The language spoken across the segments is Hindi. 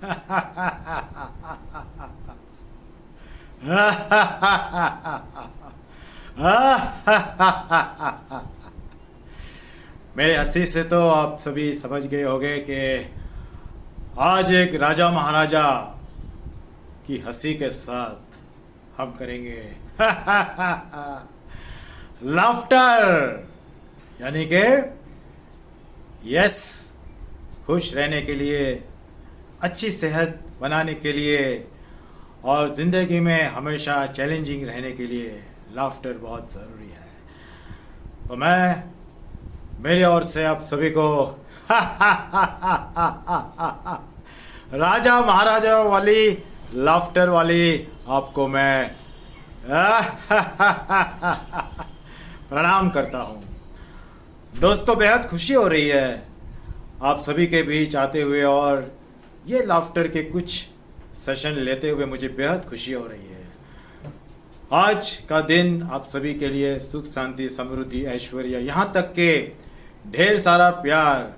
मेरे हंसी से तो आप सभी समझ गए होंगे कि आज एक राजा महाराजा की हंसी के साथ हम करेंगे लाफ्टर, यानी कि यस, खुश रहने के लिए, अच्छी सेहत बनाने के लिए और ज़िंदगी में हमेशा चैलेंजिंग रहने के लिए लाफ्टर बहुत ज़रूरी है। तो मैं मेरी ओर से आप सभी को राजा महाराजा वाली लाफ्टर वाली आपको मैं प्रणाम करता हूँ। दोस्तों, बेहद खुशी हो रही है आप सभी के बीच आते हुए और ये लाफ्टर के कुछ सेशन लेते हुए मुझे बेहद खुशी हो रही है। आज का दिन आप सभी के लिए सुख, शांति, समृद्धि, ऐश्वर्य, यहाँ तक के ढेर सारा प्यार,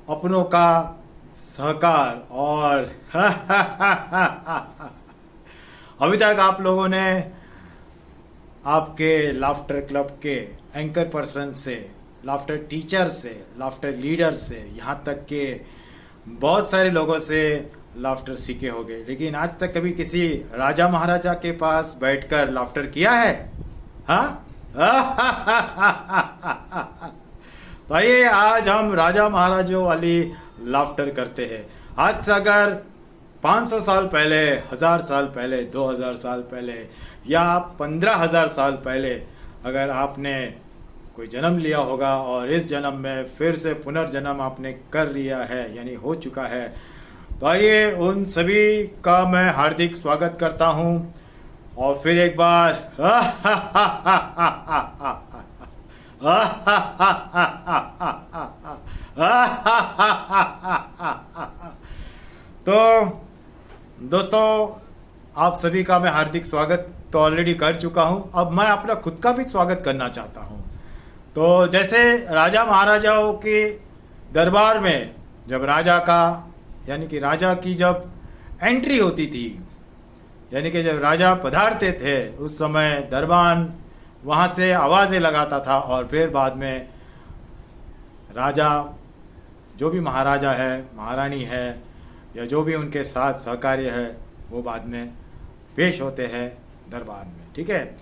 अपनों का सहकार और अभी तक आप लोगों ने आपके लाफ्टर क्लब के एंकर पर्सन से, लाफ्टर टीचर से, लाफ्टर लीडर से, यहाँ तक के बहुत सारे लोगों से लाफ्टर सीखे होंगे, लेकिन आज तक कभी किसी राजा महाराजा के पास बैठकर लाफ्टर किया है? हाँ। तो आइए आज हम राजा महाराजों वाली लाफ्टर करते हैं। आज से अगर 500 साल पहले, 1000 साल पहले, 2000 साल पहले या 15,000 साल पहले अगर आपने कोई जन्म लिया होगा और इस जन्म में फिर से पुनर्जन्म आपने कर लिया है, यानी हो चुका है, तो आइए उन सभी का मैं हार्दिक स्वागत करता हूं और फिर एक बार तो दोस्तों, आप सभी का मैं हार्दिक स्वागत तो ऑलरेडी कर चुका हूं, अब मैं अपना खुद का भी स्वागत करना चाहता हूं। तो जैसे राजा महाराजाओं के दरबार में जब राजा का, यानी कि राजा की जब एंट्री होती थी, यानी कि जब राजा पधारते थे, उस समय दरबान वहाँ से आवाज़ें लगाता था और फिर बाद में राजा, जो भी महाराजा है, महारानी है या जो भी उनके साथ सहकार्य है, वो बाद में पेश होते हैं दरबार में। ठीक है,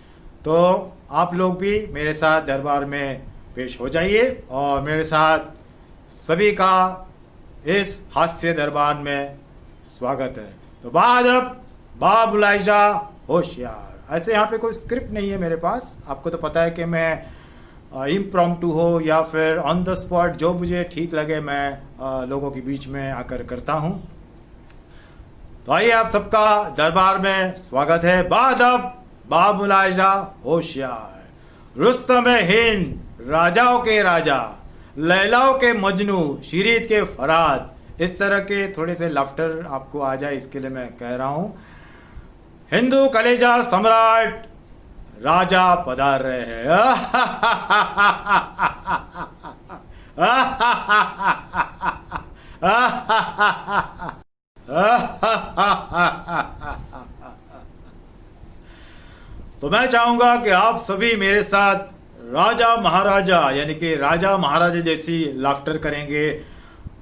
तो आप लोग भी मेरे साथ दरबार में पेश हो जाइए और मेरे साथ सभी का इस हास्य दरबार में स्वागत है। तो बा बुलाई जा होशियार। ऐसे यहाँ पे कोई स्क्रिप्ट नहीं है मेरे पास, आपको तो पता है कि मैं इम्प्रॉम्प्टू हो या फिर ऑन द स्पॉट जो मुझे ठीक लगे मैं लोगों के बीच में आकर करता हूँ। तो आइए आप सबका दरबार में स्वागत है। बा बुलाई जा होशियार, रुस्तम हिंद, राजाओं के राजा, लैलाओं के मजनू, शीरीत के फराद, इस तरह के थोड़े से लाफ्टर आपको आ जाए इसके लिए मैं कह रहा हूँ। हिंदू कलेजा सम्राट राजा पधार रहे हैं। तो मैं चाहूंगा कि आप सभी मेरे साथ राजा महाराजा, यानी कि राजा महाराजा जैसी लाफ्टर करेंगे।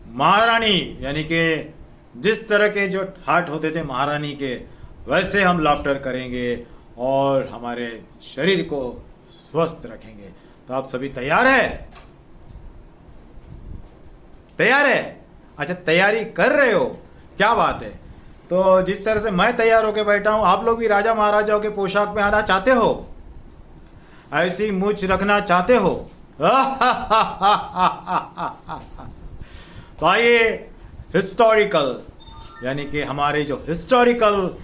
महारानी, यानी कि जिस तरह के जो हार्ट होते थे महारानी के, वैसे हम लाफ्टर करेंगे और हमारे शरीर को स्वस्थ रखेंगे। तो आप सभी तैयार है? तैयार है? अच्छा, तैयारी कर रहे हो, क्या बात है। तो जिस तरह से मैं तैयार होकर बैठा हूं, आप लोग भी राजा महाराजाओं के पोशाक में आना चाहते हो? ऐसी मूछ रखना चाहते हो? तो आइए हिस्टोरिकल, यानी कि हमारे जो हिस्टोरिकल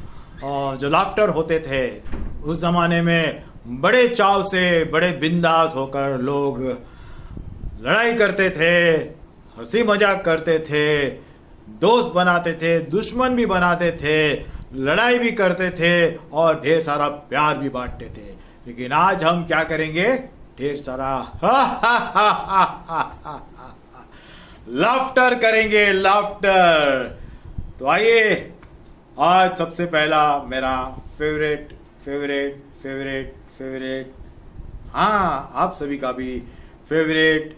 जो लाफ्टर होते थे उस ज़माने में, बड़े चाव से, बड़े बिंदास होकर लोग लड़ाई करते थे, हंसी मजाक करते थे, दोस्त बनाते थे, दुश्मन भी बनाते थे, लड़ाई भी करते थे और ढेर सारा प्यार भी बांटते थे। लेकिन आज हम क्या करेंगे? ढेर सारा लाफ्टर करेंगे, लाफ्टर। तो आइए, आज सबसे पहला मेरा फेवरेट फेवरेट फेवरेट फेवरेट, हाँ आप सभी का भी फेवरेट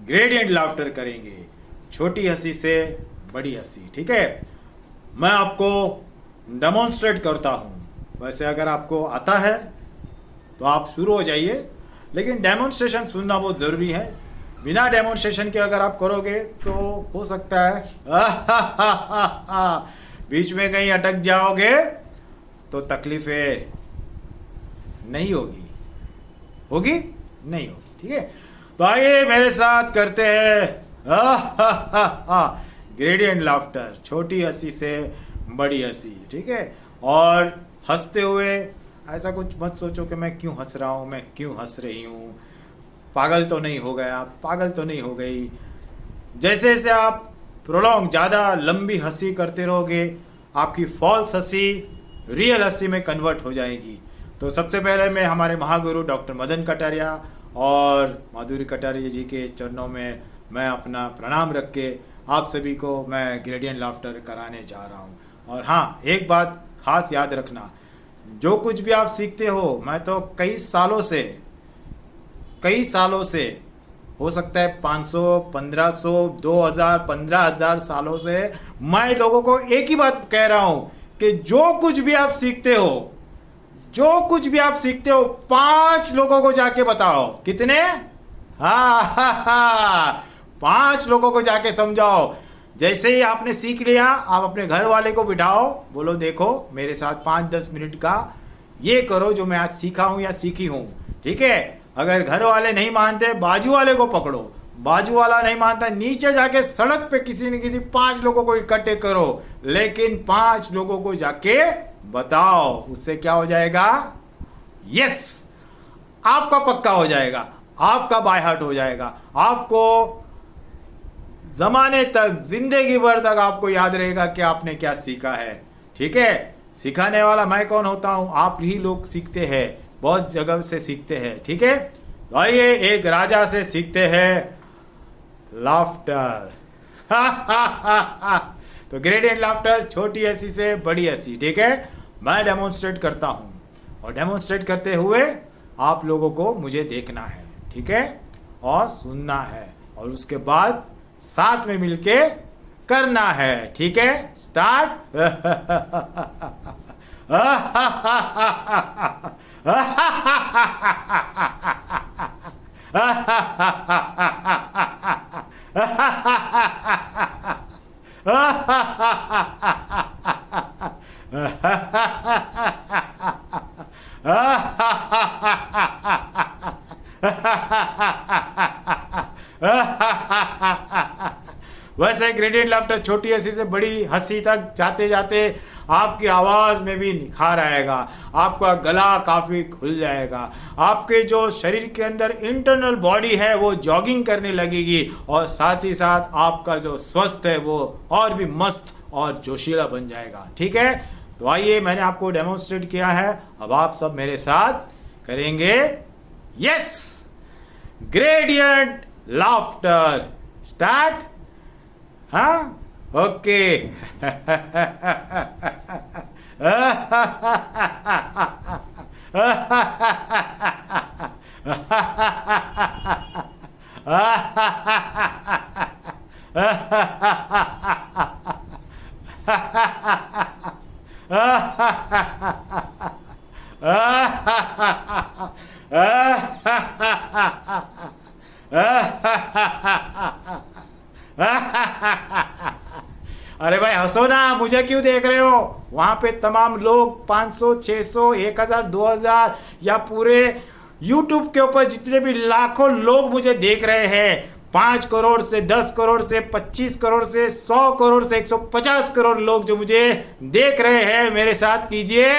ग्रेडियंट लाफ्टर करेंगे, छोटी हंसी से बड़ी हंसी। ठीक है, मैं आपको डेमोन्स्ट्रेट करता हूँ। वैसे अगर आपको आता है तो आप शुरू हो जाइए, लेकिन डेमोन्स्ट्रेशन सुनना बहुत ज़रूरी है। बिना डेमोन्स्ट्रेशन के अगर आप करोगे तो हो सकता है बीच में कहीं अटक जाओगे तो तकलीफें नहीं होगी, होगी नहीं होगी। ठीक है, तो आइए मेरे साथ करते हैं ग्रेडियंट लाफ्टर, छोटी हंसी से बड़ी हंसी। ठीक है, और हंसते हुए ऐसा कुछ मत सोचो कि मैं क्यों हंस रहा हूँ, मैं क्यों हंस रही हूँ, पागल तो नहीं हो गया, पागल तो नहीं हो गई। जैसे जैसे आप प्रोलॉन्ग ज़्यादा लंबी हंसी करते रहोगे, आपकी फॉल्स हंसी रियल हंसी में कन्वर्ट हो जाएगी। तो सबसे पहले मैं हमारे महागुरु डॉक्टर मदन कटारिया और माधुरी कटारिया जी के चरणों में मैं अपना प्रणाम रख के आप सभी को मैं ग्रेडियंट लाफ्टर कराने जा रहा हूँ। और हाँ, एक बात खास याद रखना, जो कुछ भी आप सीखते हो, मैं तो कई सालों से हो सकता है 500, 1500, 2000, 15,000 सालों से मैं लोगों को एक ही बात कह रहा हूं कि जो कुछ भी आप सीखते हो, 5 लोगों को जाके बताओ। कितने? हाँ, 5 लोगों को जाके समझाओ। जैसे ही आपने सीख लिया, आप अपने घर वाले को बिठाओ, बोलो देखो मेरे साथ 5-10 मिनट का ये करो जो मैं आज सीखा हूं या सीखी हूं। ठीक है, अगर घर वाले नहीं मानते, बाजू वाले को पकड़ो, बाजू वाला नहीं मानता, नीचे जाके सड़क पे किसी न किसी 5 लोगों को इकट्ठे करो, लेकिन 5 लोगों को जाके बताओ। उससे क्या हो जाएगा? यस, आपका पक्का हो जाएगा, आपका बाय हार्ट हो जाएगा, आपको जमाने तक, जिंदगी भर तक आपको याद रहेगा कि आपने क्या सीखा है। ठीक है, सिखाने वाला मैं कौन होता हूं? आप ही लोग सीखते हैं, बहुत जगह से सीखते हैं। ठीक है, तो आइए एक राजा से सीखते हैं लाफ्टर। तो ग्रेडियंट लाफ्टर, छोटी हंसी से बड़ी हंसी। ठीक है, मैं डेमोन्स्ट्रेट करता हूं और डेमोन्स्ट्रेट करते हुए आप लोगों को मुझे देखना है। ठीक है, और सुनना है, और उसके बाद साथ में मिलके करना है। ठीक है, स्टार्ट। वैसे ग्रेडियंट लाफ्टर, छोटी हंसी से बड़ी हंसी तक जाते जाते आपकी आवाज में भी निखार आएगा, आपका गला काफी खुल जाएगा, आपके जो शरीर के अंदर इंटरनल बॉडी है वो जॉगिंग करने लगेगी, और साथ ही साथ आपका जो स्वस्थ है वो और भी मस्त और जोशीला बन जाएगा। ठीक है, तो आइए, मैंने आपको डेमोन्स्ट्रेट किया है, अब आप सब मेरे साथ करेंगे। Yes, gradient laughter, start. हाँ, ओके। अरे भाई हंसो ना, मुझे क्यों देख रहे हो? वहां पे तमाम लोग 500, 600, 1000, 2000 या पूरे YouTube के ऊपर जितने भी लाखों लोग मुझे देख रहे हैं, 5 करोड़ से 10 करोड़ से 25 करोड़ से 100 करोड़ से 150 करोड़ लोग जो मुझे देख रहे हैं, मेरे साथ कीजिए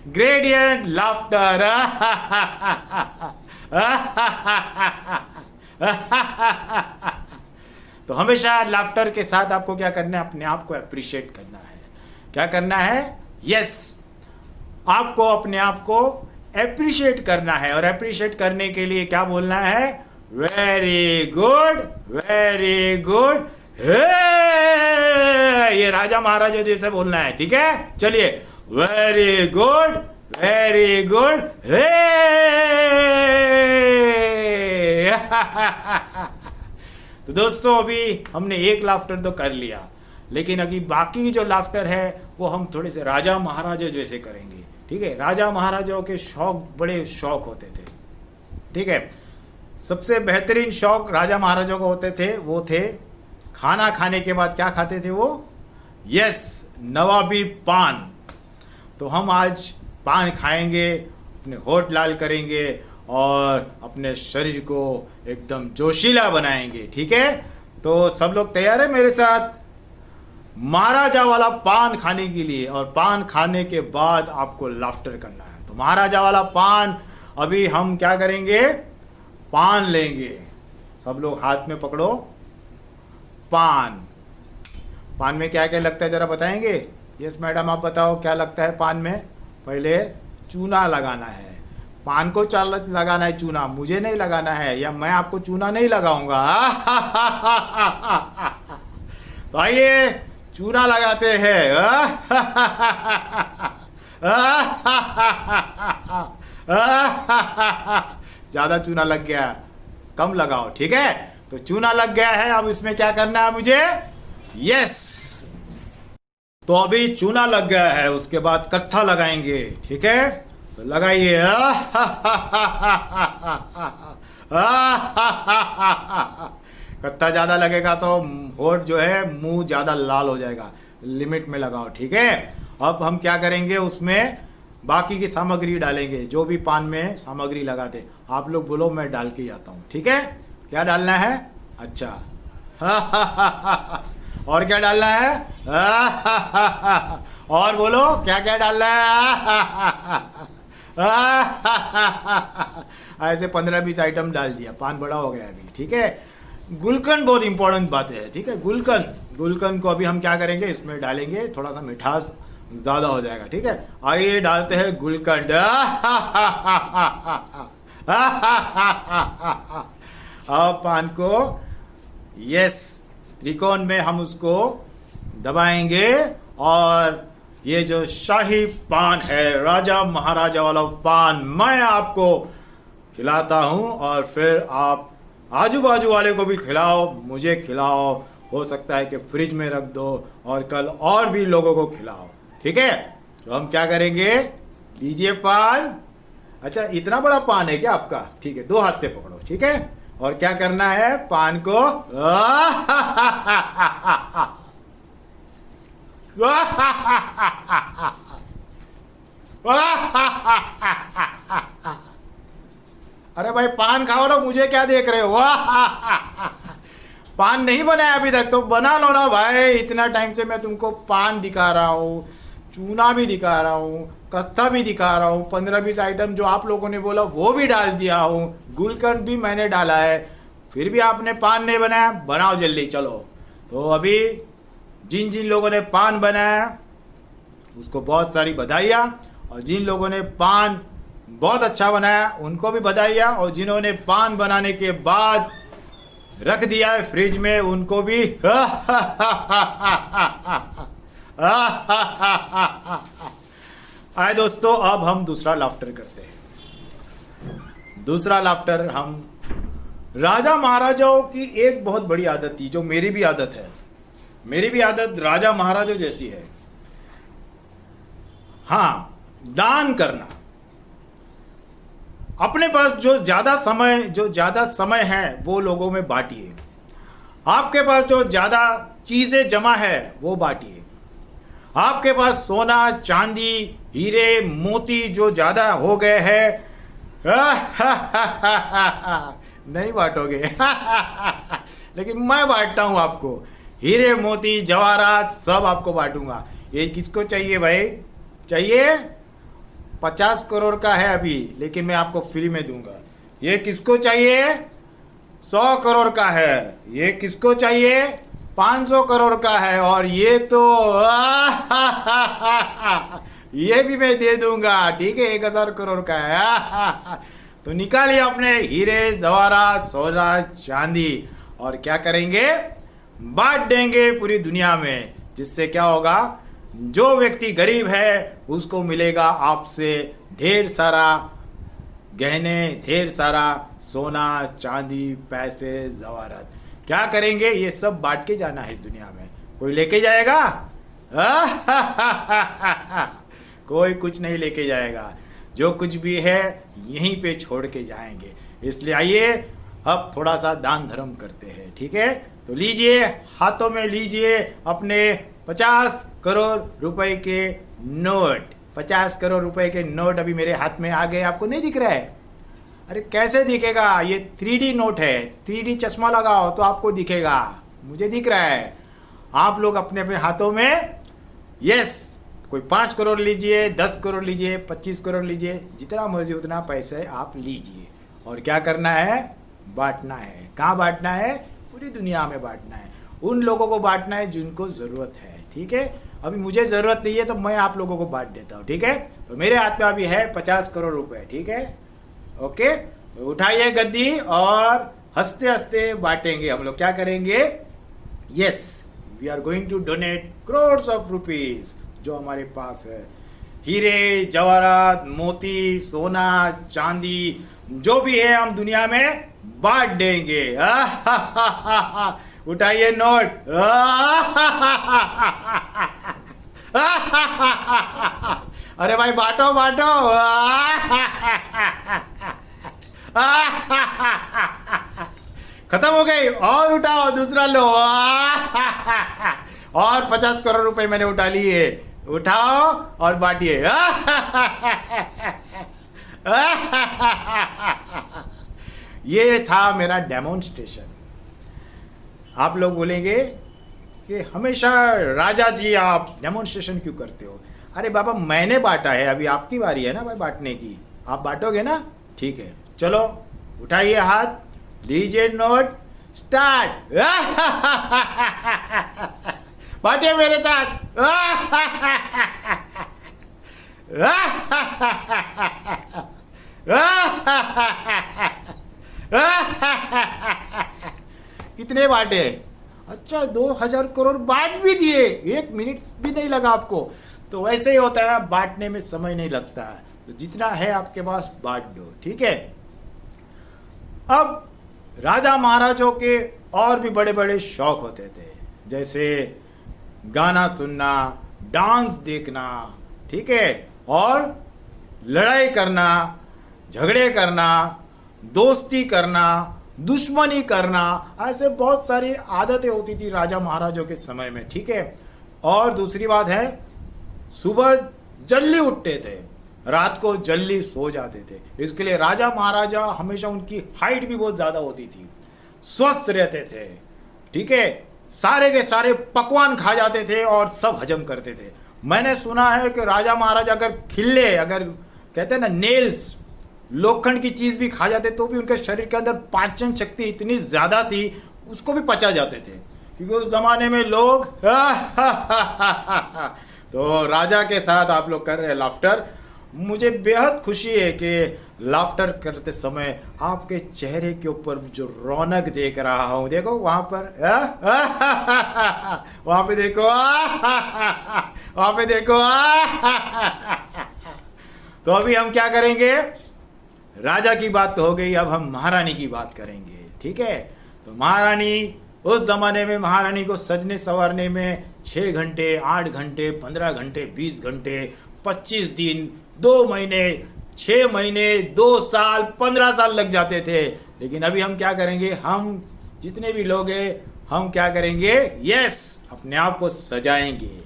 ग्रेडियंट लाफ्टर। तो हमेशा लाफ्टर के साथ आपको क्या करना है? अपने आप को अप्रिशिएट करना है। क्या करना है? यस, आपको अपने आप को अप्रिशिएट करना है, और अप्रिशिएट करने के लिए क्या बोलना है? वेरी गुड, वेरी गुड, हे राजा महाराजा जैसे बोलना है, ठीक है? चलिए, वेरी गुड, वेरी गुड, हे। तो दोस्तों अभी हमने एक लाफ्टर तो कर लिया, लेकिन अभी बाकी जो लाफ्टर है वो हम थोड़े से राजा महाराजा जैसे करेंगे, ठीक है? राजा महाराजाओं के शौक बड़े शौक होते थे, ठीक है? सबसे बेहतरीन शौक राजा महाराजाओं को होते थे, वो थे खाना खाने के बाद क्या खाते थे वो? यस, नवाबी पान। तो हम आज पान खाएंगे, अपने होठ लाल करेंगे और अपने शरीर को एकदम जोशीला बनाएंगे, ठीक है? तो सब लोग तैयार है मेरे साथ महाराजा वाला पान खाने के लिए? और पान खाने के बाद आपको लाफ्टर करना है। तो महाराजा वाला पान अभी हम क्या करेंगे? पान लेंगे। सब लोग हाथ में पकड़ो पान। पान में क्या क्या लगता है जरा बताएंगे? यस मैडम, आप बताओ क्या लगता है पान में? पहले चूना लगाना है। पान को लगाना है चूना, मुझे नहीं लगाना है, या मैं आपको चूना नहीं लगाऊंगा। तो आइए चूना लगाते हैं। ज्यादा चूना लग गया, कम लगाओ, ठीक है? तो चूना लग गया है, अब इसमें क्या करना है मुझे? यस, तो अभी चूना लग गया है, उसके बाद कत्था लगाएंगे, ठीक है? तो लगाइए। कत्था ज्यादा लगेगा तो होठ जो है, मुंह ज्यादा लाल हो जाएगा, लिमिट में लगाओ, ठीक है? अब हम क्या करेंगे, उसमें बाकी की सामग्री डालेंगे, जो भी पान में सामग्री लगाते। आप लोग बोलो, मैं डाल के आता हूँ, ठीक है? क्या डालना है? अच्छा। और क्या डालना है? और बोलो क्या क्या डालना है? ऐसे 15-20 आइटम डाल दिया, पान बड़ा हो गया अभी, ठीक है? गुलकंद बहुत इंपॉर्टेंट बात है, ठीक है? गुलकंद को अभी हम क्या करेंगे, इसमें डालेंगे, थोड़ा सा मिठास ज्यादा हो जाएगा, ठीक है? आइए डालते हैं गुलकंद। अब पान को यस त्रिकोण में हम उसको दबाएंगे और ये जो शाही पान है, राजा महाराजा वाला पान, मैं आपको खिलाता हूं और फिर आप आजू बाजू वाले को भी खिलाओ, मुझे खिलाओ, हो सकता है कि फ्रिज में रख दो और कल और भी लोगों को खिलाओ, ठीक है? तो हम क्या करेंगे, लीजिए पान। अच्छा, इतना बड़ा पान है क्या आपका? ठीक है, 2 हाथ से पकड़ो, ठीक है? और क्या करना है, पान को अरे भाई पान खाओ ना, मुझे क्या देख रहे हो? पान नहीं बनाया अभी तक, तो बना लो ना भाई। इतना टाइम से मैं तुमको पान दिखा रहा हूँ, चूना भी दिखा रहा हूँ, कत्था भी दिखा रहा हूँ, 15-20 आइटम जो आप लोगों ने बोला वो भी डाल दिया हूँ, गुलकंद भी मैंने डाला है, फिर भी आपने पान नहीं बनाया। बनाओ जल्दी, चलो। तो अभी जिन जिन लोगों ने पान बनाया उसको बहुत सारी बधाइयाँ, और जिन लोगों ने पान बहुत अच्छा बनाया उनको भी बधाइयाँ, और जिन्होंने पान बनाने के बाद रख दिया है फ्रिज में उनको भी। आए दोस्तों, अब हम दूसरा लाफ्टर करते हैं। दूसरा लाफ्टर हम राजा महाराजाओं की एक बहुत बड़ी आदत थी, जो मेरी भी आदत है। मेरी भी आदत राजा महाराजाओं जैसी है। हाँ, दान करना। अपने पास जो ज्यादा समय है वो लोगों में बांटिए। आपके पास जो ज्यादा चीजें जमा है वो बांटिए। आपके पास सोना, चांदी, हीरे, मोती जो ज्यादा हो गए हैं नहीं बांटोगे। लेकिन मैं बांटता हूं आपको। हीरे, मोती, जवाहरात सब आपको बांटूंगा। ये किसको चाहिए भाई? चाहिए? 50 करोड़ का है अभी, लेकिन मैं आपको फ्री में दूंगा। ये किसको चाहिए? 100 करोड़ का है। ये किसको चाहिए? 500 करोड़ का है। और ये तो ये भी मैं दे दूंगा, ठीक है? 1000 करोड़ का है। तो निकालिए अपने हीरे, जवाहरात, सोना, चांदी, और क्या करेंगे? बांट देंगे पूरी दुनिया में। जिससे क्या होगा, जो व्यक्ति गरीब है उसको मिलेगा आपसे ढेर सारा गहने, ढेर सारा सोना चांदी पैसे जवाहरात। क्या करेंगे, ये सब बांट के जाना है इस दुनिया में। कोई लेके जाएगा? कोई कुछ नहीं लेके जाएगा। जो कुछ भी है यहीं पे छोड़ के जाएंगे। इसलिए आइए अब थोड़ा सा दान धर्म करते हैं, ठीक है? तो लीजिए, हाथों में लीजिए अपने 50 करोड़ रुपए के नोट। 50 करोड़ रुपए के नोट अभी मेरे हाथ में आ गए। आपको नहीं दिख रहा है? अरे कैसे दिखेगा, ये 3D नोट है। 3D चश्मा लगाओ तो आपको दिखेगा। मुझे दिख रहा है। आप लोग अपने अपने हाथों में, यस, कोई 5 करोड़ लीजिए, 10 करोड़ लीजिए, 25 करोड़ लीजिए, जितना मर्जी उतना पैसे आप लीजिए। और क्या करना है? बांटना है। कहाँ बांटना है? पूरी दुनिया में बांटना है। उन लोगों को बांटना है जिनको ज़रूरत है, ठीक है? अभी मुझे ज़रूरत नहीं है तो मैं आप लोगों को बांट देता हूँ, ठीक है? तो मेरे हाथ में अभी है 50 करोड़ रुपए, ठीक है? ओके, तो उठाइए गद्दी और हंसते हंसते बांटेंगे हम लोग। क्या करेंगे? Yes, we are going to donate crores of rupees जो हमारे पास है। हीरे जवाहरात मोती सोना चांदी जो भी है हम दुनिया में बांट देंगे। उठाइए नोट। अरे भाई बांटो बांटो। खत्म हो गई, और उठाओ, दूसरा लो। और 50 करोड़ रुपए मैंने उठा लिए। उठाओ और बांटिए। ये था मेरा डेमोन्स्ट्रेशन। आप लोग बोलेंगे कि हमेशा राजा जी आप डेमोन्स्ट्रेशन क्यों करते हो? अरे बाबा, मैंने बांटा है, अभी आपकी बारी है ना भाई बांटने की। आप बांटोगे ना? ठीक है, चलो उठाइए हाथ, लीजिए नोट, स्टार्ट। बांटिए मेरे साथ। कितने बांटे? अच्छा, 2000 करोड़ बांट भी दिए। 1 मिनट भी नहीं लगा आपको। तो वैसे ही होता है, बांटने में समय नहीं लगता है। तो जितना है आपके पास बांट दो, ठीक है? अब राजा महाराजों के और भी बड़े बड़े शौक होते थे, जैसे गाना सुनना, डांस देखना, ठीक है, और लड़ाई करना, झगड़े करना, दोस्ती करना, दुश्मनी करना। ऐसे बहुत सारी आदतें होती थी राजा महाराजों के समय में, ठीक है? और दूसरी बात है, सुबह जल्दी उठते थे, रात को जल्दी सो जाते थे। इसके लिए राजा महाराजा हमेशा, उनकी हाइट भी बहुत ज़्यादा होती थी, स्वस्थ रहते थे, ठीक है? सारे के सारे पकवान खा जाते थे और सब हजम करते थे। मैंने सुना है कि राजा महाराजा अगर खिल्ले, अगर कहते हैं ना नेल्स, लोखंड की चीज़ भी खा जाते तो भी उनके शरीर के अंदर पाचन शक्ति इतनी ज़्यादा थी, उसको भी पचा जाते थे, क्योंकि उस जमाने में लोग तो राजा के साथ आप लोग कर रहे हैं लाफ्टर। मुझे बेहद खुशी है कि लाफ्टर करते समय आपके चेहरे के ऊपर जो रौनक देख रहा हूं। देखो वहां पर, वहां पे देखो, वहां पे देखो। तो अभी हम क्या करेंगे? राजा की बात तो हो गई, अब हम महारानी की बात करेंगे, ठीक है? तो महारानी, उस जमाने में महारानी को सजने संवारने में 6 घंटे, 8 घंटे, 15 घंटे, 20 घंटे, 25 दिन, 2 महीने, 6 महीने, 2 साल, 15 साल लग जाते थे। लेकिन अभी हम क्या करेंगे? हम जितने भी लोग हैं, हम क्या करेंगे? यस, अपने आप को सजाएंगे।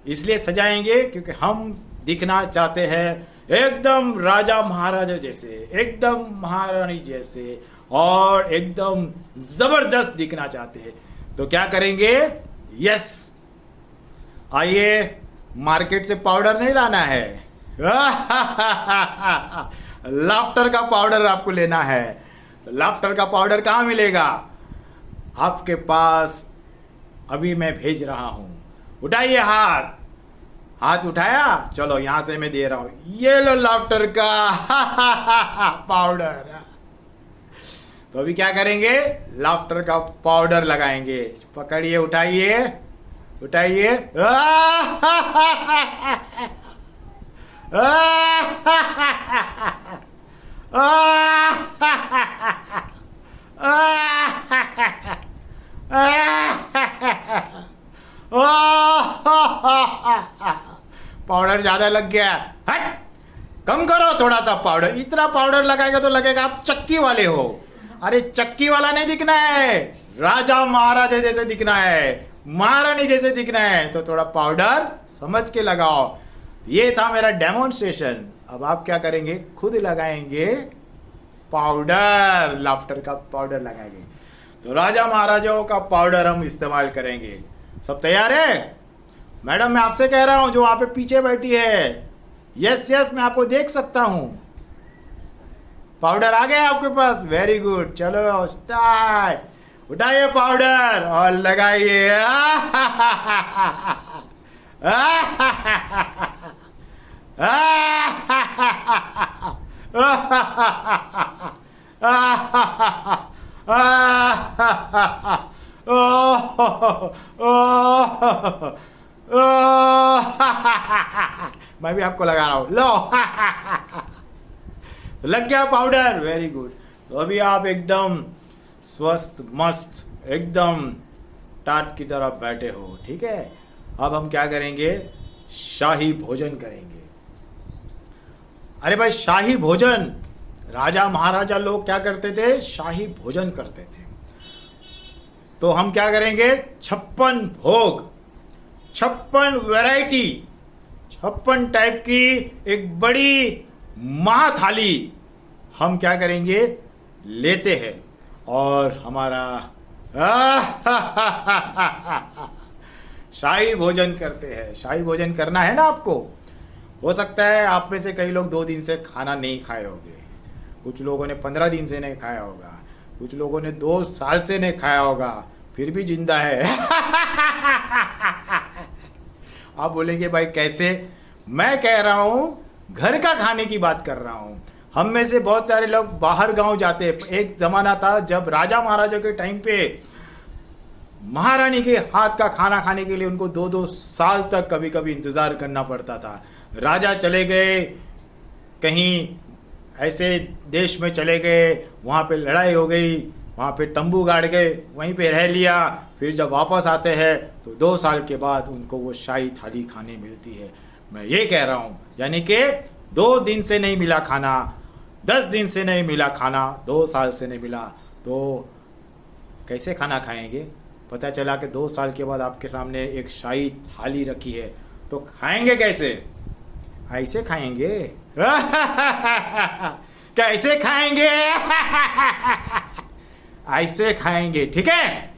इसलिए सजाएंगे क्योंकि हम दिखना चाहते हैं एकदम राजा महाराजा जैसे, एकदम महारानी जैसे, और एकदम जबरदस्त दिखना चाहते हैं। तो क्या करेंगे? यस, आइए, मार्केट से पाउडर नहीं लाना है। लाफ्टर का पाउडर आपको लेना है। लाफ्टर का पाउडर कहाँ मिलेगा? आपके पास अभी मैं भेज रहा हूं। उठाइए हाथ, हाथ उठाया, चलो यहां से मैं दे रहा हूं, ये लो लाफ्टर का पाउडर। तो अभी क्या करेंगे? लाफ्टर का पाउडर लगाएंगे। पकड़िए, उठाइए, उठाइए। पाउडर ज्यादा लग गया। हट, कम करो थोड़ा सा पाउडर। इतना पाउडर लगाएगा तो लगेगा आप चक्की वाले हो। अरे चक्की वाला नहीं दिखना है, राजा महाराजा जैसे दिखना है, महारानी जैसे दिखना है, तो थोड़ा पाउडर समझ के लगाओ। ये था मेरा डेमोन्स्ट्रेशन। अब आप क्या करेंगे, खुद लगाएंगे पाउडर, लाफ्टर का पाउडर लगाएंगे। तो राजा महाराजाओं का पाउडर हम इस्तेमाल करेंगे। सब तैयार है? मैडम मैं आपसे कह रहा हूं जो वहां पे पीछे बैठी है, यस यस मैं आपको देख सकता हूं। पाउडर आ गया आपके पास, वेरी गुड। चलो स्टार्ट। उठाइए पाउडर और लगाइए। मैं भी आपको लगा रहा हूं, लो। लग गया पाउडर, वेरी गुड। तो अभी आप एकदम स्वस्थ मस्त एकदम टाट की तरह बैठे हो, ठीक है। अब हम क्या करेंगे, शाही भोजन करेंगे। अरे भाई शाही भोजन, राजा महाराजा लोग क्या करते थे, शाही भोजन करते थे। तो हम क्या करेंगे, 56 भोग, 56 वैरायटी, 56 टाइप की एक बड़ी महाथाली हम क्या करेंगे, लेते हैं। और हमारा शाही भोजन करते हैं। शाही भोजन करना है ना आपको। हो सकता है आप में से कई लोग 2 दिन से खाना नहीं खाए होंगे, कुछ लोगों ने 15 दिन से नहीं खाया होगा, कुछ लोगों ने 2 साल से नहीं खाया होगा, फिर भी जिंदा है। आप बोलेंगे भाई कैसे? मैं कह रहा हूं घर का खाने की बात कर रहा हूं। हम में से बहुत सारे लोग बाहर गांव जाते। एक जमाना था जब राजा महाराजा के टाइम पे महारानी के हाथ का खाना खाने के लिए उनको 2-2 साल तक कभी कभी इंतजार करना पड़ता था। राजा चले गए कहीं ऐसे देश में, चले गए, वहाँ पे लड़ाई हो गई, वहाँ पे तंबू गाड़ गए, वहीं पे रह लिया। फिर जब वापस आते हैं तो 2 साल के बाद उनको वो शाही थाली खाने मिलती है। मैं ये कह रहा हूँ, यानी कि 2 दिन से नहीं मिला खाना, 10 दिन से नहीं मिला खाना, 2 साल से नहीं मिला, तो कैसे खाना खाएंगे? पता चला कि 2 साल के बाद आपके सामने एक शाही थाली रखी है, तो खाएंगे कैसे? ऐसे खाएंगे। कैसे खाएंगे? ऐसे खाएंगे, ठीक है।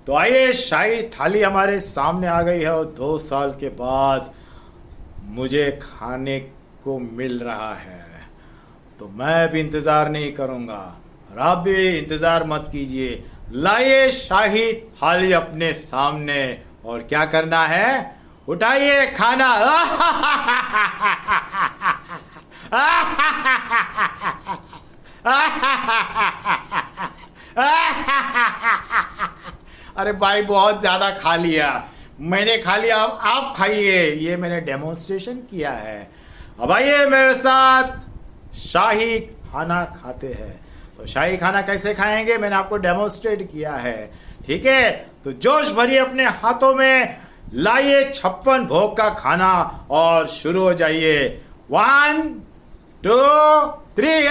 तो आइए, शाही थाली हमारे सामने आ गई है और 2 साल के बाद मुझे खाने को मिल रहा है। तो मैं भी इंतजार नहीं करूंगा और आप भी इंतजार मत कीजिए। लाइए शाही थाली अपने सामने और क्या करना है, उठाइए खाना। अरे भाई बहुत ज्यादा खा लिया, मैंने खा लिया, अब आप खाइए। ये मैंने डेमोन्स्ट्रेशन किया है। अब आइए मेरे साथ शाही खाना खाते हैं। तो शाही खाना कैसे खाएंगे मैंने आपको डेमोन्स्ट्रेट किया है, ठीक है। तो जोश भरिए अपने हाथों में, लाइए 56 भोग का खाना और शुरू हो जाइए। 1 2 3।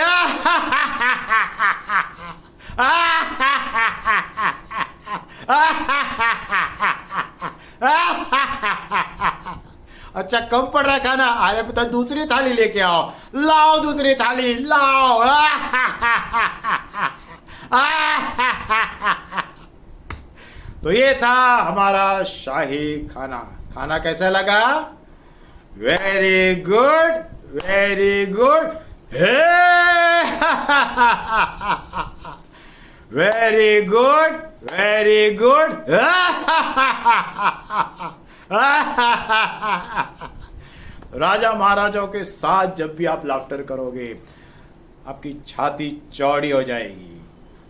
अच्छा कम पड़ रहा है खाना? अरे पिता दूसरी थाली लेके आओ, लाओ दूसरी थाली लाओ। तो ये था हमारा शाही खाना। खाना कैसा लगा? Very good, very good, very good, very good. राजा महाराजाओं के साथ जब भी आप लाफ्टर करोगे, आपकी छाती चौड़ी हो जाएगी,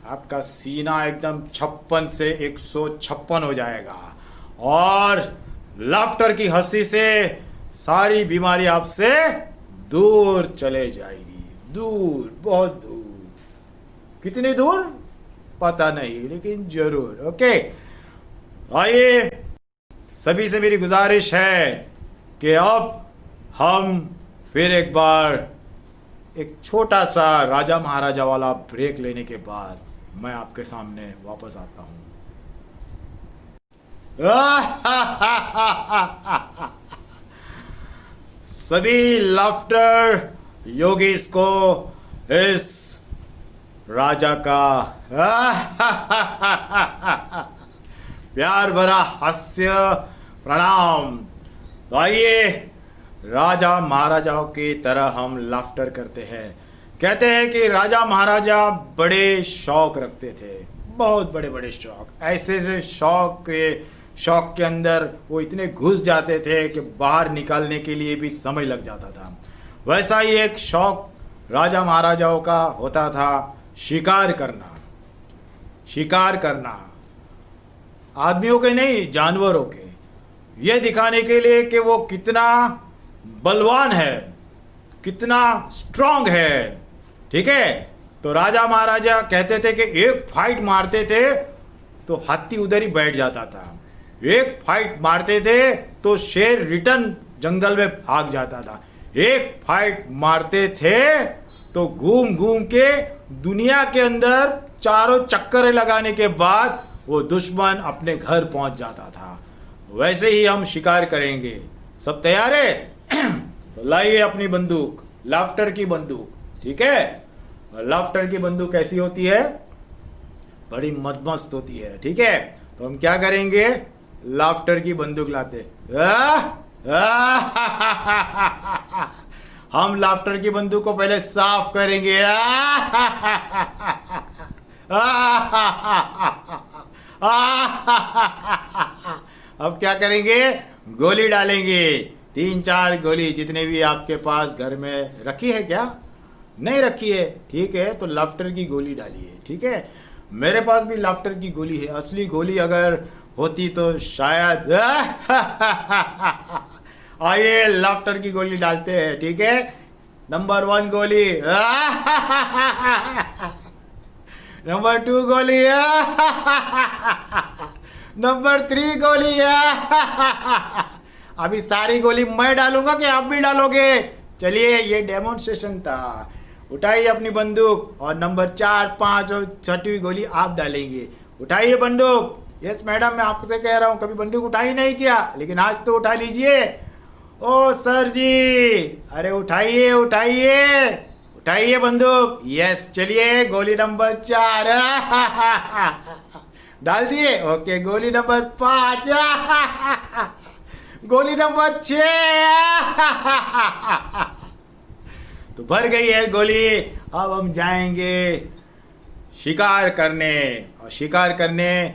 आपका सीना एकदम 56 से 156 हो जाएगा और लाफ्टर की हंसी से सारी बीमारी आपसे दूर चले जाएगी, दूर, बहुत दूर। कितनी दूर पता नहीं, लेकिन जरूर। ओके, आइए, सभी से मेरी गुजारिश है कि अब हम फिर एक बार एक छोटा सा राजा महाराजा वाला ब्रेक लेने के बाद मैं आपके सामने वापस आता हूं। सभी लाफ्टर योगीज को इस राजा का प्यार भरा हास्य प्रणाम। तो आइए, राजा महाराजाओं की तरह हम लाफ्टर करते हैं। कहते हैं कि राजा महाराजा बड़े शौक रखते थे, बहुत बड़े बड़े शौक, ऐसे से शौक के अंदर वो इतने घुस जाते थे कि बाहर निकालने के लिए भी समय लग जाता था। वैसा ही एक शौक राजा महाराजाओं का होता था, शिकार करना। शिकार करना आदमियों के नहीं, जानवरों के, यह दिखाने के लिए कि वो कितना बलवान है, कितना स्ट्रांग है। ठीक है, तो राजा महाराजा कहते थे कि एक फाइट मारते थे तो हाथी उधर ही बैठ जाता था, एक फाइट मारते थे तो शेर रिटर्न जंगल में भाग जाता था, एक फाइट मारते थे तो घूम घूम के दुनिया के अंदर चारों चक्कर लगाने के बाद वो दुश्मन अपने घर पहुंच जाता था। वैसे ही हम शिकार करेंगे। सब तैयार है? तो लाइए अपनी बंदूक, लाफ्टर की बंदूक। ठीक है, लाफ्टर की बंदूक कैसी होती है? बड़ी मस्त होती है। ठीक है, तो हम क्या करेंगे? लाफ्टर की बंदूक लाते हम लाफ्टर की बंदूक को पहले साफ करेंगे। अब क्या करेंगे? गोली डालेंगे, 3-4 गोली, जितने भी आपके पास घर में रखी है। क्या नहीं रखी है? ठीक है, तो लाफ्टर की गोली डालिए। ठीक है, मेरे पास भी लाफ्टर की गोली है। असली गोली अगर होती तो शायद आइए लाफ्टर की गोली डालते हैं। ठीक है, नंबर 1 गोली, नंबर 2 गोली, नंबर 3 गोली। अभी सारी गोली मैं डालूंगा कि आप भी डालोगे? चलिए, ये डेमोन्स्ट्रेशन था। उठाइए अपनी बंदूक और नंबर 4, 5 और 6वीं गोली आप डालेंगे। उठाइए बंदूक। यस मैडम, मैं आपसे कह रहा हूं, कभी बंदूक उठाई नहीं किया, लेकिन आज तो उठा लीजिए। ओ सर जी, अरे उठाइए उठाइए उठाइए बंदूक। यस, चलिए, गोली नंबर 4 डाल दिए। ओके, गोली नंबर 5, गोली नंबर 6 तो भर गई है गोली। अब हम जाएंगे शिकार करने, और शिकार करने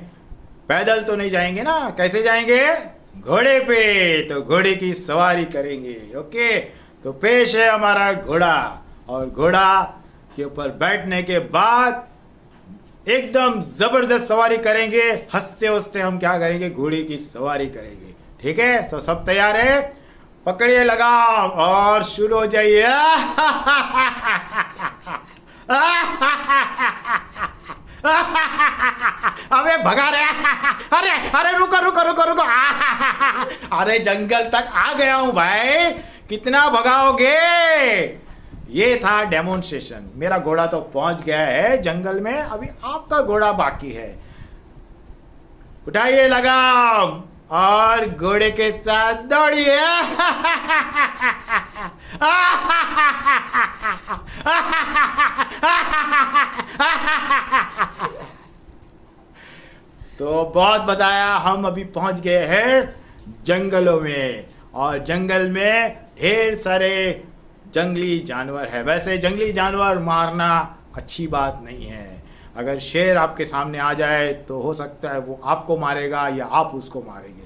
पैदल तो नहीं जाएंगे ना, कैसे जाएंगे? घोड़े पे। तो घोड़े की सवारी करेंगे। ओके, तो पेश है हमारा घोड़ा, और घोड़ा के ऊपर बैठने के बाद एकदम जबरदस्त सवारी करेंगे। हंसते हंसते हम क्या करेंगे? घोड़े की सवारी करेंगे। ठीक है, तो सब तैयार है? पकड़िए लगाम और शुरू हो जाइए। अबे भगा रहे, अरे अरे रुको रुको रुको रुको, अरे जंगल तक आ गया हूं भाई, कितना भगाओगे? ये था डेमोन्स्ट्रेशन। मेरा घोड़ा तो पहुंच गया है जंगल में, अभी आपका घोड़ा बाकी है। उठाइए लगाम और घोड़े के साथ दौड़िए। तो बहुत बताया, हम अभी पहुंच गए हैं जंगलों में, और जंगल में ढेर सारे जंगली जानवर है। वैसे जंगली जानवर मारना अच्छी बात नहीं है। अगर शेर आपके सामने आ जाए तो हो सकता है वो आपको मारेगा या आप उसको मारेंगे,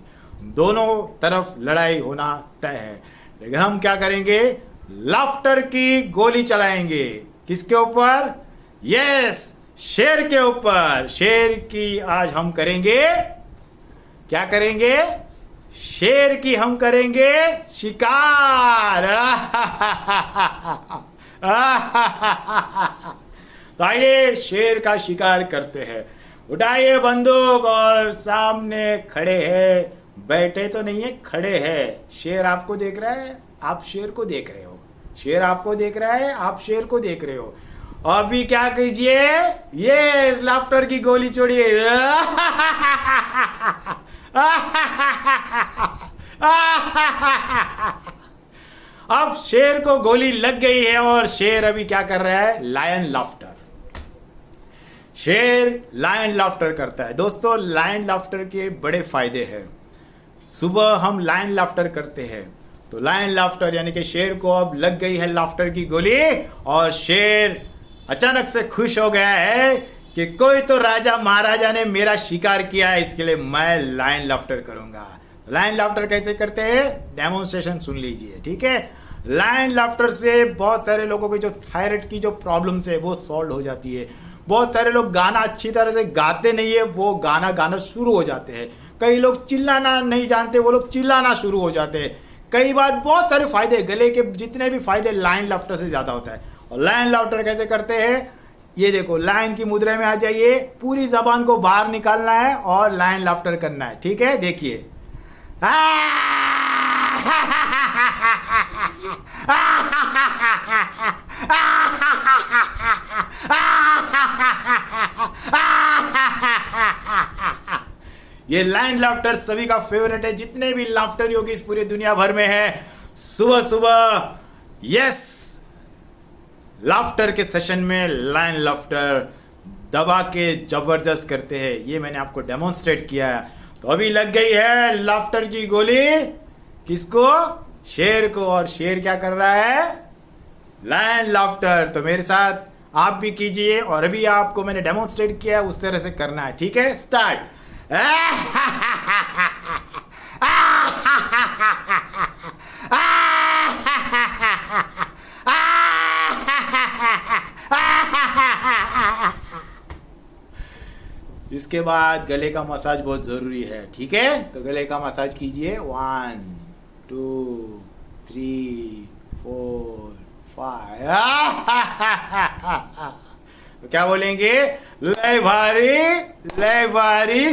दोनों तरफ लड़ाई होना तय है। लेकिन हम क्या करेंगे? लाफ्टर की गोली चलाएंगे। किसके ऊपर? यस, शेर के ऊपर। शेर की आज हम करेंगे क्या करेंगे? शेर की हम करेंगे शिकार। तो आइए शेर का शिकार करते हैं। उठाइए बंदूक और सामने खड़े हैं, बैठे तो नहीं है, खड़े हैं। शेर आपको देख रहा है, आप शेर को देख रहे हो, शेर आपको देख रहा है, आप शेर को देख रहे हो। अभी क्या कीजिए? ये लाफ्टर की गोली छोड़िए। अब शेर को गोली लग गई है और शेर अभी क्या कर रहा है? Lion laughter. शेर लायन लाफ्टर करता है। दोस्तों, लायन लाफ्टर के बड़े फायदे हैं। सुबह हम लायन लाफ्टर करते हैं तो लायन लाफ्टर यानी कि शेर को अब लग गई है लाफ्टर की गोली और शेर अचानक से खुश हो गया है कि कोई तो राजा महाराजा ने मेरा शिकार किया है, इसके लिए मैं लायन लाफ्टर करूंगा। लायन लाफ्टर कैसे करते हैं? डेमोन्स्ट्रेशन सुन लीजिए, ठीक है। लायन लाफ्टर से बहुत सारे लोगों की जो थायराइड की जो प्रॉब्लम्स है वो सॉल्व हो जाती है। बहुत सारे लोग गाना अच्छी तरह से गाते नहीं है, वो गाना शुरू हो जाते हैं। कई लोग चिल्लाना नहीं जानते, वो लोग चिल्लाना शुरू हो जाते हैं। कई बार बहुत सारे फायदे, गले के जितने भी फायदे लायन लाफ्टर से ज्यादा होता है। और लायन लाफ्टर कैसे करते हैं? ये देखो, लायन की मुद्रा में आ जाइए, पूरी जबान को बाहर निकालना है और लायन लाफ्टर करना है, ठीक है। देखिए, ये लायन लाफ्टर सभी का फेवरेट है। जितने भी लाफ्टर योगी इस पूरी दुनिया भर में है, सुबह सुबह यस लाफ्टर के सेशन में लायन लाफ्टर दबा के जबरदस्त करते हैं। ये मैंने आपको डेमोन्स्ट्रेट किया है। तो अभी लग गई है लाफ्टर की गोली किसको? शेर को। और शेर क्या कर रहा है? Lion laughter. तो मेरे साथ आप भी कीजिए और अभी आपको मैंने डेमोन्स्ट्रेट किया है उस तरह से करना है, ठीक है। स्टार्ट। इसके बाद गले का मसाज बहुत जरूरी है, ठीक है। तो गले का मसाज कीजिए। 1 2 3 4 5। तो क्या बोलेंगे? ले भारी, ले भारी,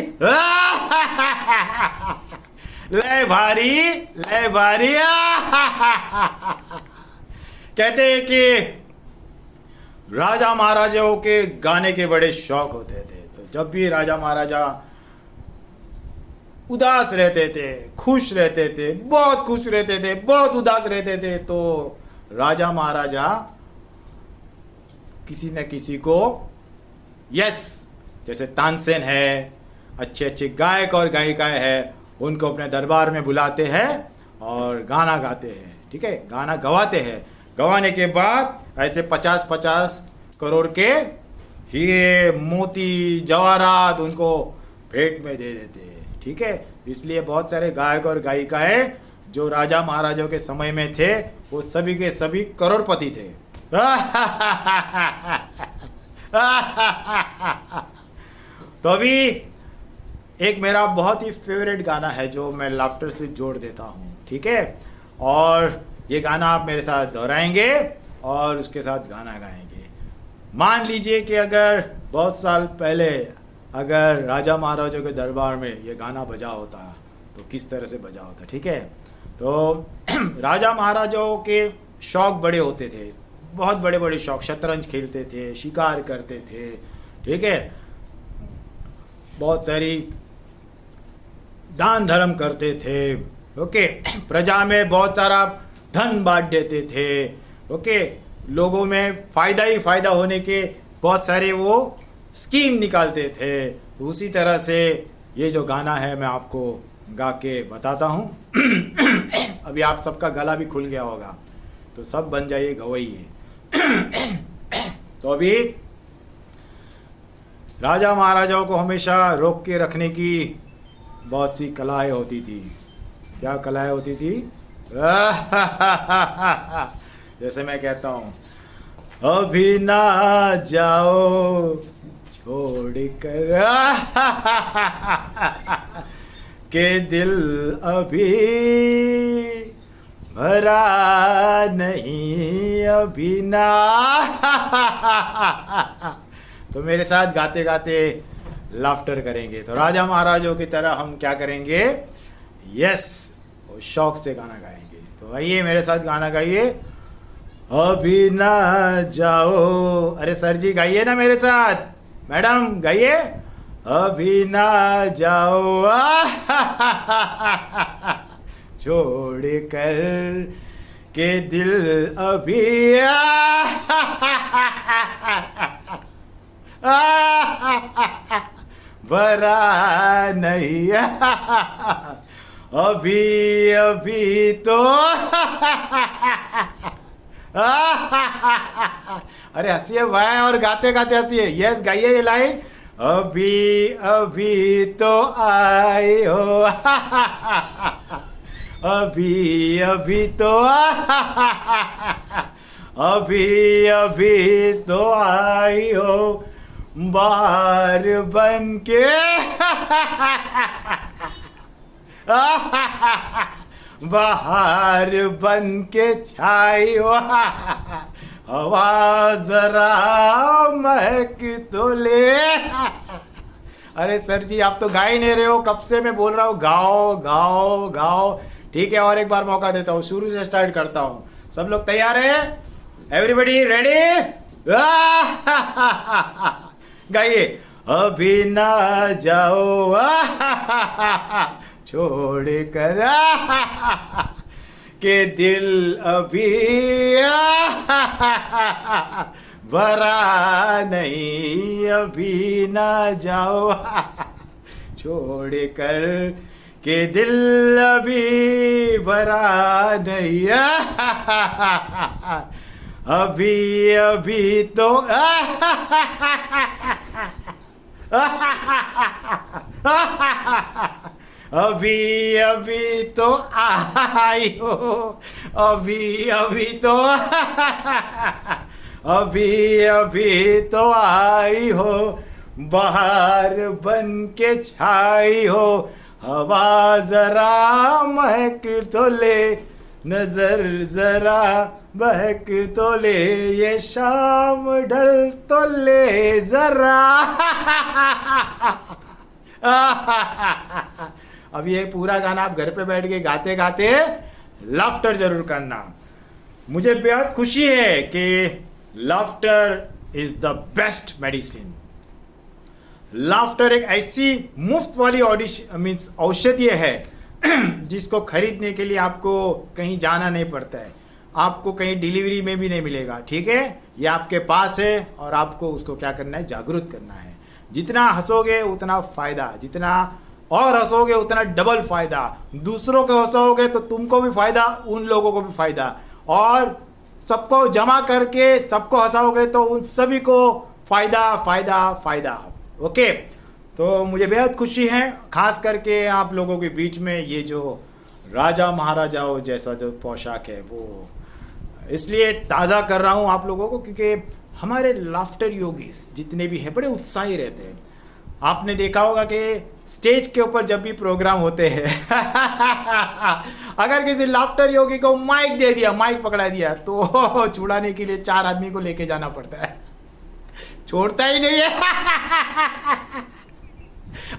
ले भारी, ले भारी। कहते हैं कि राजा महाराजाओं के गाने के बड़े शौक होते थे। तो जब भी राजा महाराजा उदास रहते थे, खुश रहते थे, बहुत खुश रहते थे, बहुत उदास रहते थे, तो राजा महाराजा किसी न किसी को, यस, जैसे तानसेन है, अच्छे अच्छे गायक और गायिकाएं हैं, उनको अपने दरबार में बुलाते हैं और गाना गाते हैं, ठीक है। गाना गवाते हैं। गवाने के बाद ऐसे 50-50 करोड़ के हीरे, मोती, जवाहरात उनको भेंट में दे देते हैं, ठीक है। इसलिए बहुत सारे गायक और गायिकाएं जो राजा महाराजाओं के समय में थे वो सभी के सभी करोड़पति थे। तो अभी एक मेरा बहुत ही फेवरेट गाना है जो मैं लाफ्टर से जोड़ देता हूँ, ठीक है। और ये गाना आप मेरे साथ दोहराएंगे और उसके साथ गाना गाएंगे। मान लीजिए कि अगर बहुत साल पहले अगर राजा महाराजाओं के दरबार में ये गाना बजा होता तो किस तरह से बजा होता, ठीक है। तो राजा महाराजाओं के शौक बड़े होते थे, बहुत बड़े बड़े शौक। शतरंज खेलते थे, शिकार करते थे, ठीक है। बहुत सारी दान धर्म करते थे, ओके। प्रजा में बहुत सारा धन बांट देते थे, ओके। लोगों में फायदा ही फायदा होने के बहुत सारे वो स्कीम निकालते थे। तो उसी तरह से ये जो गाना है मैं आपको गा के बताता हूँ। अभी आप सबका गला भी खुल गया होगा, तो सब बन जाइए गवैये। तो अभी राजा महाराजाओं को हमेशा रोक के रखने की बहुत सी कलाएं होती थी। क्या कलाएं होती थी? जैसे मैं कहता हूँ, अभी ना छोड़ कर के दिल अभी भरा नहीं अभी ना। तो मेरे साथ गाते गाते लाफ्टर करेंगे। तो राजा महाराजों की तरह हम क्या करेंगे, यस, शौक से गाना गाएंगे। तो आइए मेरे साथ गाना गाइए। अभी ना जाओ, अरे सर जी गाइए ना मेरे साथ, मैडम गाइए। अभी ना जाओ छोड़ कर के दिल अभी भरा नहीं अभी अभी तो अरे हंसिए भाई, और गाते गाते हंसिए। यस गाइए ये लाइन। अभी अभी तो आए हो अभी अभी तो अभी अभी तो आई हो बाहर बन के बाहर बन के छाई हो हवा जरा महक तो ले। अरे सर जी आप तो गा ही नहीं रहे हो, कब से मैं बोल रहा हूँ गाओ गाओ गाओ। ठीक है, और एक बार मौका देता हूँ, शुरू से स्टार्ट करता हूँ। सब लोग तैयार है? Everybody ready? गाइए। अभी ना जाओ छोड़ कर के दिल अभी भरा नहीं अभी ना जाओ छोड़ कर के दिल अभी भरा नहीं अभी अभी तो अभी अभी तो आई हो अभी अभी तो अभी अभी तो आई हो बाहर बन के छाई हो हवा जरा महक तो ले नजर जरा बहक तो ले ये शाम ढल तो ले जरा। अब ये पूरा गाना आप घर पे बैठ के गाते गाते लाफ्टर जरूर करना। मुझे बेहद खुशी है कि laughter is the best medicine. Laughter एक ऐसी मुफ्त वाली औषधि है जिसको खरीदने के लिए आपको कहीं जाना नहीं पड़ता है, आपको कहीं डिलीवरी में भी नहीं मिलेगा। ठीक है, ये आपके पास है और आपको उसको क्या करना है, जागरूक करना है। जितना हंसोगे उतना फायदा, जितना और हंसोगे उतना डबल फायदा। दूसरों को हंसाओगे तो तुमको भी फायदा, उन लोगों को भी फायदा, और सबको जमा करके सबको हंसाओगे तो उन सभी को फायदा फायदा फायदा। ओके, तो मुझे बेहद खुशी है खास करके आप लोगों के बीच में ये जो राजा महाराजाओं जैसा जो पोशाक है वो इसलिए ताज़ा कर रहा हूँ आप लोगों को, क्योंकि हमारे लाफ्टर योगीज जितने भी हैं बड़े उत्साही रहते हैं। आपने देखा होगा कि स्टेज के ऊपर जब भी प्रोग्राम होते हैं अगर किसी लाफ्टर योगी को माइक दे दिया, माइक पकड़ा दिया, तो छुड़ाने के लिए 4 आदमी को लेके जाना पड़ता है, छोड़ता ही नहीं है।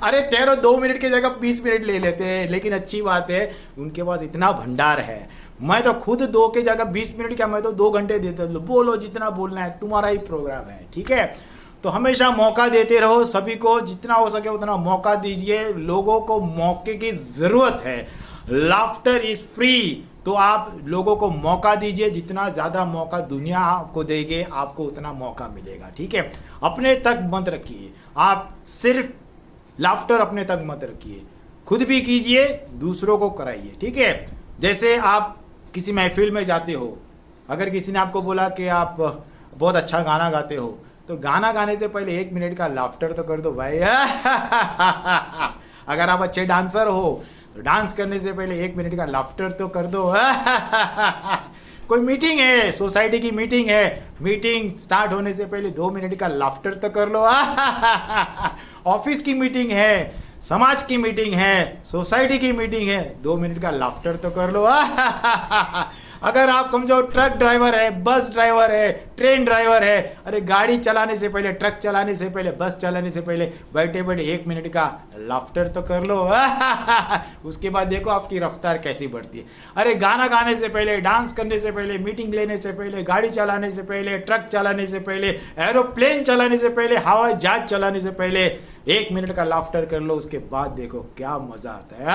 अरे ठहरो, 2 मिनट की जगह 20 मिनट ले लेते हैं, लेकिन अच्छी बात है उनके पास इतना भंडार है। मैं तो खुद 2 की जगह 20 मिनट क्या, मैं तो 2 घंटे देता हूँ। बोलो जितना बोलना है, तुम्हारा ही प्रोग्राम है। ठीक है, तो हमेशा मौका देते रहो सभी को, जितना हो सके उतना मौका दीजिए। लोगों को मौके की ज़रूरत है। लाफ्टर इज फ्री, तो आप लोगों को मौका दीजिए। जितना ज़्यादा मौका दुनिया को देंगे आपको उतना मौका मिलेगा। ठीक है, अपने तक मत रखिए, आप सिर्फ लाफ्टर अपने तक मत रखिए, खुद भी कीजिए, दूसरों को कराइए। ठीक है, जैसे आप किसी महफिल में जाते हो, अगर किसी ने आपको बोला कि आप बहुत अच्छा गाना गाते हो, तो गाना गाने से पहले 1 मिनट का लाफ्टर तो कर दो भाई। अगर आप अच्छे डांसर हो तो डांस करने से पहले 1 मिनट का लाफ्टर तो कर दो। कोई मीटिंग है, सोसाइटी की मीटिंग है, मीटिंग स्टार्ट होने से पहले 2 मिनट का लाफ्टर तो कर लो। ऑफिस की मीटिंग है, समाज की मीटिंग है, सोसाइटी की मीटिंग है, 2 मिनट का लाफ्टर तो कर लो। अगर आप समझो ट्रक ड्राइवर है, बस ड्राइवर है, ट्रेन ड्राइवर है, अरे गाड़ी चलाने से पहले, ट्रक चलाने से पहले, बस चलाने से पहले बैठे बैठे 1 मिनट का लाफ्टर तो कर लो। उसके बाद देखो आपकी रफ्तार कैसी बढ़ती है। अरे गाना गाने से पहले, डांस करने से पहले, मीटिंग लेने से पहले, गाड़ी चलाने से पहले, ट्रक चलाने से पहले, एरोप्लेन चलाने से पहले, हवाई जहाज चलाने से पहले 1 मिनट का लाफ्टर कर लो। उसके बाद देखो क्या मजा आता है।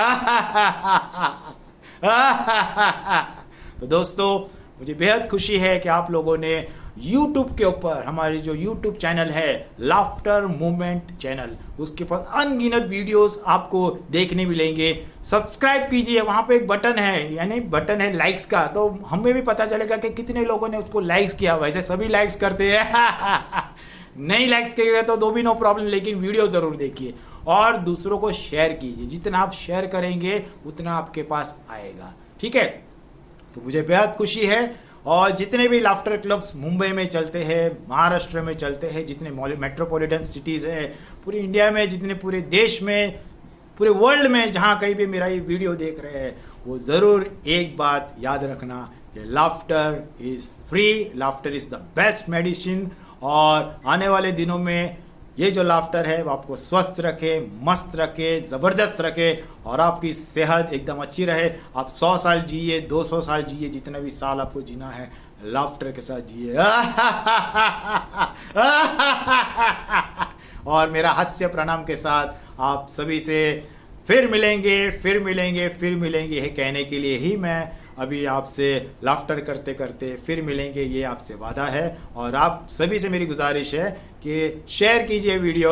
तो दोस्तों, मुझे बेहद खुशी है कि आप लोगों ने YouTube के ऊपर, हमारी जो YouTube चैनल है लाफ्टर मूवमेंट चैनल, उसके ऊपर अनगिनत वीडियोस आपको देखने मिलेंगे। सब्सक्राइब कीजिए, वहाँ पे एक बटन है, यानी बटन है लाइक्स का, तो हमें भी पता चलेगा कि कितने लोगों ने उसको लाइक्स किया। वैसे सभी लाइक्स करते हैं। नहीं लाइक्स किए तो दो भी नो प्रॉब्लम, लेकिन वीडियो ज़रूर देखिए और दूसरों को शेयर कीजिए। जितना आप शेयर करेंगे उतना आपके पास आएगा, ठीक है। तो मुझे बेहद खुशी है। और जितने भी लाफ्टर क्लब्स मुंबई में चलते हैं, महाराष्ट्र में चलते हैं, जितने मेट्रोपॉलिटन सिटीज़ है पूरी इंडिया में, जितने पूरे देश में, पूरे वर्ल्ड में, जहाँ कहीं भी मेरा ये वीडियो देख रहे हैं, वो ज़रूर एक बात याद रखना कि laughter is free, laughter is the best medicine. और आने वाले दिनों में ये जो लाफ्टर है वो आपको स्वस्थ रखे, मस्त रखे, ज़बरदस्त रखे और आपकी सेहत एकदम अच्छी रहे। आप 100 साल जिए, 200 साल जिए, जितना भी साल आपको जीना है लाफ्टर के साथ जिए। और मेरा हास्य प्रणाम के साथ आप सभी से फिर मिलेंगे, फिर मिलेंगे, फिर मिलेंगे, ये कहने के लिए ही मैं अभी आपसे लाफ्टर करते करते फिर मिलेंगे, ये आपसे वादा है। और आप सभी से मेरी गुजारिश है कि शेयर कीजिए वीडियो।